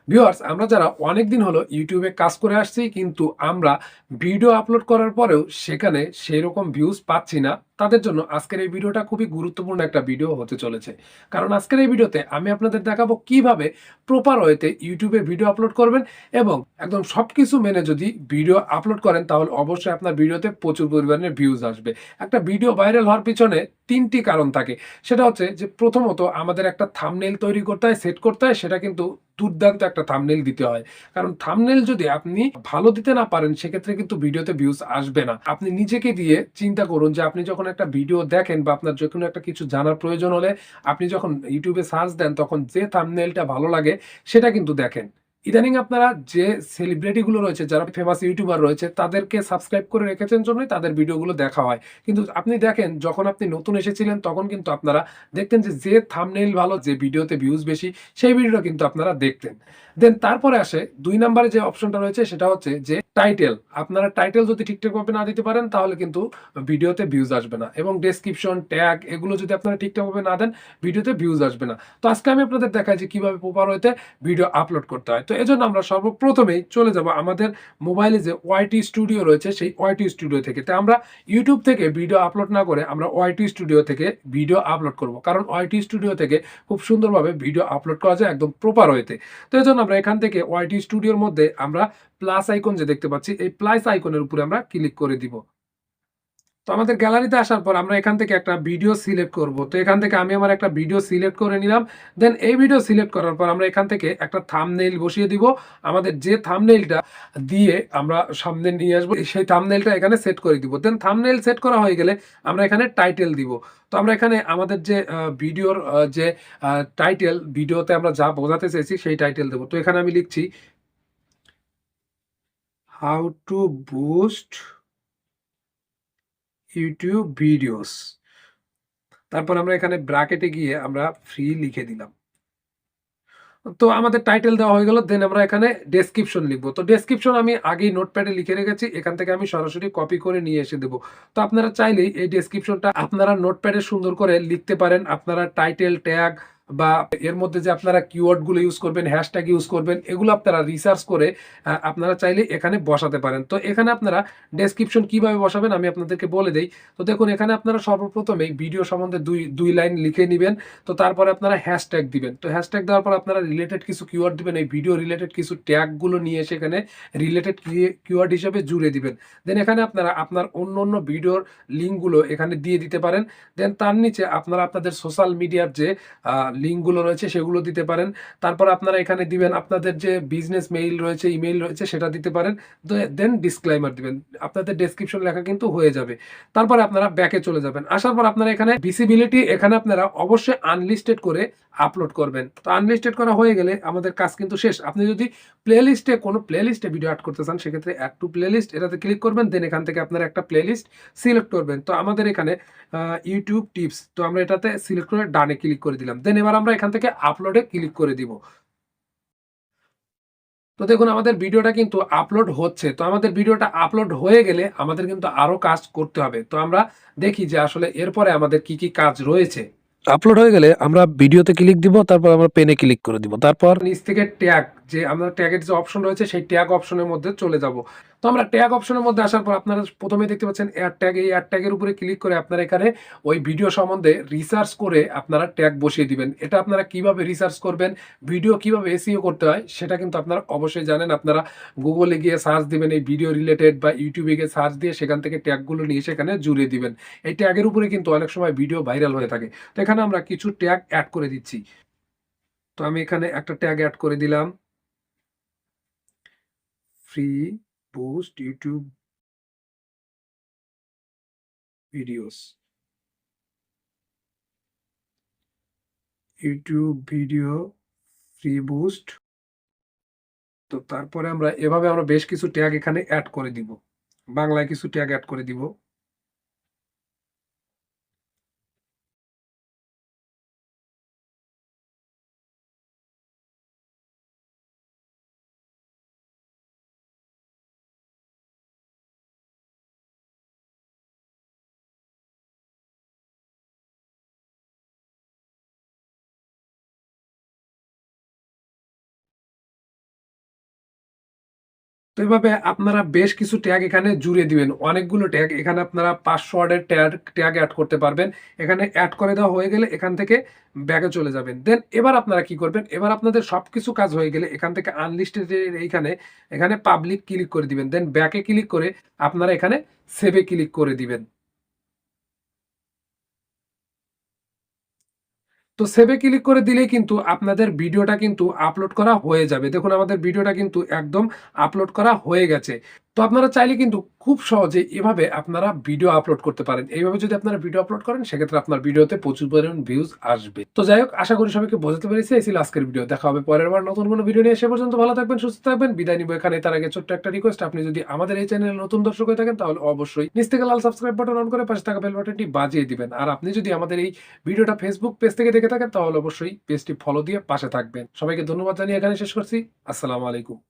Viewers, আমরা যারা অনেকদিন হলো ইউটিউবে কাজ করে আসছি কিন্তু আমরা ভিডিও আপলোড করার পরেও সেখানে সেরকম ভিউজ পাচ্ছি না, তাদের জন্য আজকের এই ভিডিওটা খুবই গুরুত্বপূর্ণ একটা ভিডিও হতে চলেছে। কারণ আজকের এই ভিডিওতে আমি আপনাদের দেখাবো কিভাবে প্রপার ওয়েতে ইউটিউবে ভিডিও আপলোড করবেন এবং একদম সবকিছু মেনে যদি ভিডিও আপলোড করেন তাহলে অবশ্যই আপনার ভিডিওতে প্রচুর পরিমাণে ভিউজ আসবে। একটা ভিডিও ভাইরাল হওয়ার পিছনে ৩টি কারণ থাকে। সেটা হচ্ছে যে প্রথমত আমাদের একটা থাম্বনেইল তৈরি করতে হয়, সেট করতে হয়, সেটা কিন্তু দুর্দান্ত একটা থাম্বনেইল দিতে হয়। কারণ থাম্বনেইল যদি আপনি ভালো দিতে না পারেন সেক্ষেত্রে কিন্তু ভিডিওতে ভিউজ আসবে না। আপনি নিজেকে দিয়ে চিন্তা করুন যে আপনি যখন একটা ভিডিও দেখেন বা আপনার যেকোনো একটা কিছু জানার প্রয়োজন হলে আপনি যখন YouTube এ সার্চ দেন তখন যে থাম্বনেইলটা ভালো লাগে সেটা কিন্তু দেখেন। ইদানিং আপনারা যে সেলিব্রিটি গুলো রয়েছে, যারা ফেমাস ইউটিউবার রয়েছে তাদেরকে সাবস্ক্রাইব করে রেখেছেন জন্যই তাদের ভিডিওগুলো দেখা হয়। কিন্তু আপনি দেখেন যখন আপনি নতুন এসেছিলেন তখন কিন্তু আপনারা দেখতেন যে থাম্বনেইল ভালো, যে ভিডিওতে ভিউজ বেশি সেই ভিডিওটা কিন্তু আপনারা দেখতেন। দেন তারপরে আসে ২ নাম্বারে যে অপশনটা রয়েছে সেটা হচ্ছে যে টাইটেল। আপনারা টাইটেল যদি ঠিকঠাকভাবে না দিতে পারেন তাহলে কিন্তু ভিডিওতে ভিউজ আসবে না এবং ডেসক্রিপশন, ট্যাগ এগুলো যদি আপনারা ঠিকঠাকভাবে না দেন ভিডিওতে ভিউজ আসবে না। তো আজকে আমি আপনাদের দেখাই যে কিভাবে প্রপার ওয়েতে ভিডিও আপলোড করতে হয়। তো এজন্য আমরা সর্বপ্রথমেই চলে যাব আমাদের মোবাইলে যে ওয়াইটি স্টুডিও রয়েছে সেই ওয়াইটি স্টুডিও থেকে। তো আমরা YouTube থেকে ভিডিও আপলোড না করে আমরা ওয়াইটি স্টুডিও থেকে ভিডিও আপলোড করব। কারণ ওয়াইটি স্টুডিও থেকে খুব সুন্দরভাবে ভিডিও আপলোড করা যায় একদম প্রপার ওয়েতে। তো এজন্য আমরা এখান থেকে ওয়াইটি স্টুডিওর মধ্যে আমরা প্লাস আইকন যে দেখতে পাচ্ছি এই প্লাস আইকনের উপরে আমরা ক্লিক করে দিব। তো আমাদের গ্যালারিতে আসার পর আমরা এখান থেকে একটা ভিডিও সিলেক্ট করব। তো এখান থেকে আমি আমার একটা ভিডিও সিলেক্ট করে নিলাম। দেন এই ভিডিও সিলেক্ট করার পর আমরা এখান থেকে একটা থাম্বনেইল বসিয়ে দিব। আমাদের যে থাম্বনেইলটা দিয়ে আমরা সামনে নিয়ে আসবো সেই থাম্বনেইলটা এখানে সেট করে দিব। দেন থাম্বনেইল সেট করা হয়ে গেলে আমরা এখানে টাইটেল দিব। তো আমরা এখানে আমাদের যে ভিডিওর যে টাইটেল, ভিডিওতে আমরা যা বোঝাতে চেয়েছি সেই টাইটেল দেব। তো এখানে আমি লিখছি how to boost YouTube videos. তারপর আমরা এখানে ব্র্যাকেটে গিয়ে আমরা ফ্রি লিখে দিলাম। তো আমাদের টাইটেল দেওয়া হয়ে গেল। দেন আমরা এখানে ডেসক্রিপশন লিখব। তো ডেসক্রিপশন আমি আগেই নোটপ্যাডে লিখে রেখেছি। এখান থেকে আমি সরাসরি কপি করে নিয়ে এসে দেব। তো আপনারা চাইলেই এই ডেসক্রিপশনটা আপনারা নোটপ্যাডে সুন্দর করে লিখতে পারেন। আপনারা টাইটেল, ট্যাগ বা এর মধ্যে যে আপনারা কিওয়ার্ড গুলো ইউজ করবেন, হ্যাশট্যাগ ইউজ করবেন, এগুলো আপনারা রিসার্চ করে আপনারা চাইলে এখানে বসাতে পারেন। তো এখানে আপনারা ডেসক্রিপশন কিভাবে বসাবেন আমি আপনাদেরকে বলে দেই। তো দেখুন এখানে আপনারা সর্বপ্রথমেই ভিডিও সম্বন্ধে ২ লাইন লিখে নিবেন। তো তারপরে আপনারা হ্যাশট্যাগ দিবেন। তো হ্যাশট্যাগ দেওয়ার পর আপনারা রিলেটেড কিছু কিওয়ার্ড দিবেন। এই ভিডিও রিলেটেড কিছু ট্যাগ গুলো নিয়ে এসে এখানে রিলেটেড কিওয়ার্ড হিসেবে জুড়ে দিবেন। দেন এখানে আপনারা আপনার অন্য ভিডিওর লিঙ্ক গুলো এখানে দিয়ে দিতে পারেন। দেন তার নিচে আপনারা আপনাদের সোশ্যাল মিডিয়ার যে লিঙ্ক গুলো রয়েছে সেগুলো দিতে পারেন। তারপর আপনারা এখানে দিবেন আপনাদের যে বিজনেস মেইল রয়েছে, ইমেইল রয়েছে সেটা দিতে পারেন। দেন ডিসক্লেইমার দিবেন। আপনাদের ডেসক্রিপশন লেখা কিন্তু হয়ে যাবে। তারপরে আপনারা ব্যাকে চলে যাবেন। আসার পর আপনারা এখানে ভিসিবিলিটি এখানে আপনারা অবশ্যই আনলিস্টেড করে আপলোড করবেন। তো আনলিস্টেড করা হয়ে গেলে আমাদের কাজ কিন্তু শেষ। আপনি যদি কোনো প্লেলিস্টে ভিডিও এড করতে চান সেক্ষেত্রে এড টু প্লেলিস্ট এটাতে ক্লিক করবেন। দেন এখান থেকে আপনারা একটা প্লেলিস্ট সিলেক্ট করবেন। তো আমাদের এখানে ইউটিউব টিপস, তো আমরা এটাতে সিলেক্ট করে ডানে ক্লিক করে দিলাম। দেন এবার আমরা এখান থেকে আপলোডে ক্লিক করে দিব। তো দেখুন আমাদের ভিডিওটা কিন্তু আপলোড হচ্ছে। তো আমাদের ভিডিওটা আপলোড হয়ে গেলে আমাদের কিন্তু আরো কাজ করতে হবে। তো আমরা দেখি যে আসলে এরপরে আমাদের কি কাজ রয়েছে। আপলোড হয়ে গেলে আমরা ভিডিওতে ক্লিক দিব, তারপর আমরা পেনে ক্লিক করে দিব। তারপর নিচ থেকে ট্যাগ, যে আমরা ট্যাগের যে অপশন রয়েছে সেই ট্যাগ অপশনের মধ্যে চলে যাব। তো আমরা ট্যাগ অপশনের মধ্যে আসার পর আপনারা প্রথমেই দেখতে পাচ্ছেন এড ট্যাগ। এই এড ট্যাগের উপরে ক্লিক করে আপনারা এখানে ওই ভিডিও সম্বন্ধে রিসার্চ করে আপনারা ট্যাগ বসিয়ে দিবেন। এটা আপনারা কিভাবে রিসার্চ করবেন, ভিডিও কিভাবে এসইও করতে হয় সেটা কিন্তু আপনারা অবশ্যই জানেন। আপনারা গুগলে গিয়ে সার্চ দিবেন এই ভিডিও রিলেটেড বা ইউটিউবে গিয়ে সার্চ দিয়ে সেখান থেকে ট্যাগগুলো নিয়ে সেখানে জুড়ে দিবেন। এই ট্যাগের উপরে কিন্তু অনেক সময় ভিডিও ভাইরাল হয়ে থাকে। তো এখানে আমরা কিছু ট্যাগ এড করে দিচ্ছি। তো আমি এখানে একটা ট্যাগ এড করে দিলাম। Free boost YouTube videos, YouTube video free boost. তো তারপরে আমরা এভাবে আমরা বেশ কিছু ট্যাগ এখানে এড করে দিব। বাংলায় কিছু ট্যাগ এড করে দিব। তো এভাবে আপনারা বেশ কিছু ট্যাগ এখানে জুড়ে দিবেন। অনেকগুলো ট্যাগ এখানে আপনারা ৫০০ ওয়ার্ডের ট্যাগ এড করতে পারবেন। এখানে এড করে দেওয়া হয়ে গেলে এখান থেকে ব্যাকে চলে যাবেন। দেন এবার আপনারা কি করবেন? এবার আপনাদের সবকিছু কাজ হয়ে গেলে এখান থেকে আনলিস্টেড এর এখানে পাবলিক ক্লিক করে দিবেন। দেন ব্যাকে ক্লিক করে আপনারা এখানে সেভ এ ক্লিক করে দিবেন। তো সেভ এ ক্লিক করে দিলেই কিন্তু আপনাদের ভিডিওটা কিন্তু আপলোড করা হয়ে যাবে। দেখুন আমাদের ভিডিওটা কিন্তু একদম আপলোড করা হয়ে গেছে। তো আপনারা চাইলে কিন্তু খুব সহজে এভাবে আপনারা ভিডিও আপলোড করতে পারেন। এইভাবে যদি আপনারা ভিডিও আপলোড করেন সেক্ষেত্রে আপনার ভিডিওতে প্রচুর পরিমাণ ভিউজ আসবে। তো যাই হোক, আশা করি সবাইকে বোঝাতে পেরেছি। এই ছিল আজকের ভিডিও। দেখা হবে পরের বার নতুন কোনো ভিডিও নিয়ে। সে পর্যন্ত ভালো থাকবেন, সুস্থ থাকবেন। বিদায় নিব এখানে। তার আগে ছোট্ট একটা রিকোয়েস্ট, আপনি যদি আমাদের এই চ্যানেলে নতুন দর্শক হয়ে থাকেন তাহলে অবশ্যই নিচ থেকে লাল সাবস্ক্রাইব বাটন অন করে পাশে থাকা বেল বাটনটি বাজিয়ে দিবেন। আর আপনি যদি আমাদের এই ভিডিওটা ফেসবুক পেজ থেকে দেখে থাকেন তাহলে অবশ্যই পেজটি ফলো দিয়ে পাশে থাকবেন। সবাইকে ধন্যবাদ জানিয়ে এখানে শেষ করছি। আসসালামু আলাইকুম।